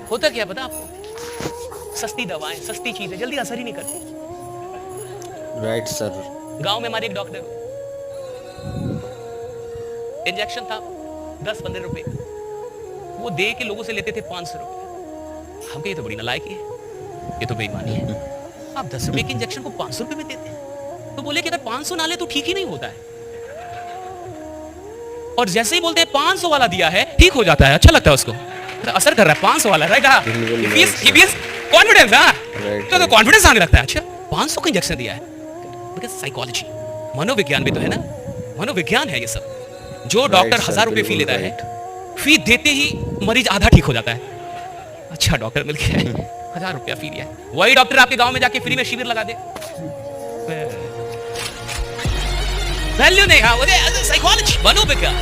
होता क्या पता आपको, सस्ती दवाएं, सस्ती चीजें जल्दी असर ही नहीं करती। Right sir. गांव में हमारे एक डॉक्टर, इंजेक्शन था 10-15 रुपए, वो दे के लोगों से लेते थे 500 रुपए। हम कहे ये तो बड़ी नालायकी है, ये तो बेईमानी है, आप 10 रुपए के इंजेक्शन को 500 रुपए में देते हैं। तो बोले कि अगर 500 ना ले तो ठीक ही नहीं होता है, और जैसे ही बोलते हैं 500 वाला दिया है ठीक हो जाता है, अच्छा लगता है उसको, असर कर रहा है 500 वाला, राइट? हाँ, कॉन्फिडेंस, हाँ, तो कॉन्फिडेंस आने लगता है। अच्छा 500 का इंजेक्शन दिया है, बिकॉज़ साइकोलॉजी, मनोविज्ञान भी तो है ना, मनोविज्ञान है ये सब। जो डॉक्टर 1000 रुपए फी लेता है, फी देते ही मरीज आधा ठीक हो जाता है। अच्छा डॉक्टर मिल गया है, 1000 रुपया फी लिया है, वही डॉक्टर आपके गांव में जाके फ्री में शिविर लगा दे, वैल्यू नहीं। हाँ, वो साइकोलॉजी, मनोविज्ञान।